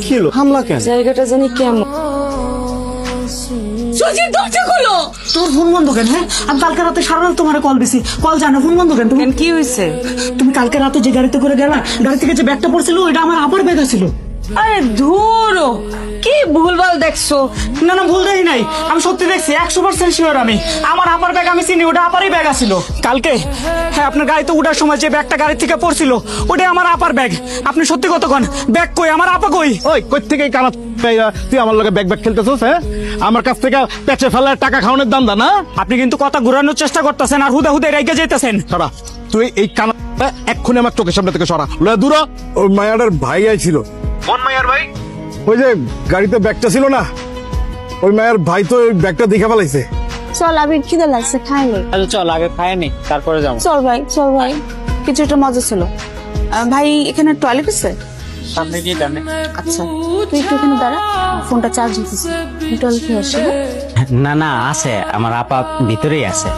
কি হলো, হামলা কেন? জায়গাটা জানি কেমন। সুজিত দরজা খোলো। তোর ফোন বন্ধ কেন? হ্যাঁ, আমি কালকে রাতে সারা রাত তোমার কল দিছি, কল জানো ফোন বন্ধ কেন? তুমি কি হয়েছে? তুমি কালকে রাতে যে গাড়িতে করে গেলা, গাড়ি থেকে যে ব্যাগটা পড়ছিল ওইটা আমার আবার ব্যাগ ছিল। আরে ধুরো, কি ভুলভাল দেখছো। না না, ভুল দেখি নাই, আমি সত্যি দেখছি, 100% শিওর। আমি আমার আপার ব্যাগ আমি চিনি, ওটা আপারই ব্যাগ আছিল কালকে। হ্যাঁ, আপনার গাড়িতে উঠার সময় যে ব্যাগটা গাড়ি থেকে পড়ছিল ওটাই আমার আপার ব্যাগ। আপনি সত্যি কত কোন ব্যাগ কই, আমার আপা কই? ওই কই থেকে কানা তুই আমার লগে ব্যাগ ব্যাগ খেলতেছস? হ্যাঁ, আমার কাছ থেকে পেঁচে ফেলার টাকা খাওয়ানোর দান্দা না? আপনি কিন্তু কথা ঘুরানোর চেষ্টা করতেছেন আর হুদা হুদা রেগে যাইতেছেন। সরা, তুই এই কানা এক্ষুনি আমার চোখের সামনে থেকে সরা, লয়ে দূর হ। ওই মায়াটার ভাই আইছিল। কোন মাইয়ার ভাই? ওই যে গাড়িতে ব্যাগটা ছিল না, ওই মায়ের ভাই তো ওই ব্যাগটা দেখে ফেলাইছে। চল, আবির খিদে লাগছে, খাইনি। আচ্ছা চল, আগে খায় নি তারপরে যাবো। চল ভাই, চল ভাই, কিছু একটা মজা ছিল। ভাই এখানে টয়লেট আছে? সামনে দিয়ে ডানে। আচ্ছা, তুই একটু এখানে দাঁড়া, ফোনটা চার্জ দিতেছি, টয়লেট নিয়ে আসি। না না, আছে, আমার আপা ভিতরেই আছে।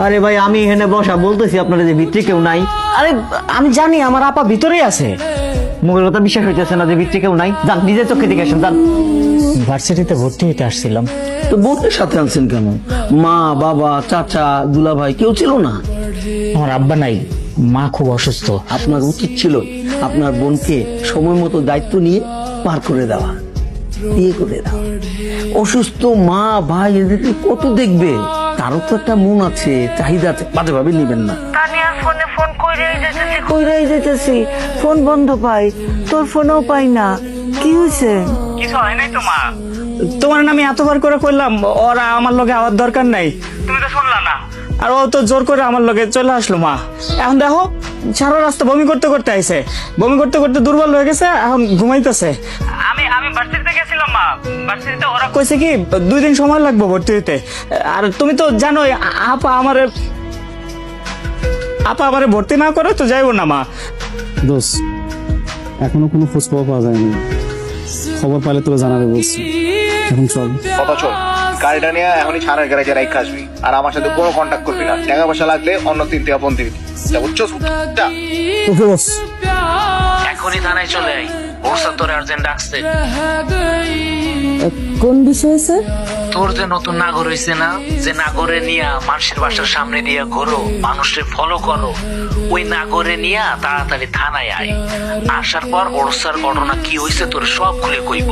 আরে ভাই, আমি এখানে বসা বলতেছি আপনারা যে ভিতরে কেউ নাই। আরে আমি জানি আমার আপা ভিতরেই আছে। মুখের কথা বিশ্বাস হইতেছে না যে ভিতরে কেউ নাই? যান, নিজের চোখে দেখে আসেন, যান। ভার্সিটিতে ভর্তি হইতে আসছিলাম। তো বোনের সাথে আনছেন কেন? মা, বাবা, চাচা, দুলা ভাই কেউ ছিল না? আমার আব্বা নাই, মা খুব অসুস্থ। আপনার উচিত ছিল আপনার বোনকে সময় মতো দায়িত্ব নিয়ে পার করে দেওয়া, বিয়ে করে দেওয়া। অসুস্থ মা ভাই এদেরকে কত দেখবে? তারও তো একটা মন আছে, চাহিদা আছে, বাজে ভাবে নিবেন না। কইরাই যেতেছি, ফোন বন্ধ পাই, তোর ফোনও পাই না। কি হয়েছে? কিছু হয় নাই তো মা, তোমার আমি এতবার করে কইলাম ওরা আমার লগে আওয়ার দরকার নাই, তুমি তো শুনলা না। আর ও তো জোর করে আমার লগে চলে আসলো মা। এখন দেখো, সারা রাস্তা বমি করতে করতে আইছে, বমি করতে করতে দুর্বল হয়ে গেছে, এখন ঘুমাইতেছে। আমি ভার্সিটিতে গেছিলাম মা, ভার্সিটিতে ওরা কইছে কি 2 দিন সময় লাগবে ভর্তি হইতে। আর তুমি তো জানোই আপা আমারে ভর্তি না করে তো যাইবো না মা। দোষ, এখনো কোনো খোঁজ পাওয়া যায়নি, খবর পাইলে তোরা জানাবে বলছি। এখন চল। কথা চল, গাড়িটা নিয়ে এখনই ছাড়ার গ্যারেজে রাইখা আসবি, আর আমার সাথে কোনো কন্ট্যাক্ট করবি না। টাকা পয়সা লাগলে অন্য 3 টাকা ফোন দিবি, বুঝছো? ওকে বস। এখনই থানায় চলে আই, ওরসা তোর আর্জেন্ট ডাকছে। কোন বিষয়ে স্যার? তোর যে নতুন নাগর হইছে না, যে নাগরে নিয়া মানুষের বাসার সামনে দিয়ে ঘোরো, মানুষের ফলো করো, ওই নাগরে নিয়া তাড়াতাড়ি থানায় আয়। আসার পর ওরসার ঘটনা কি হইছে তোর সব খুলে কইব।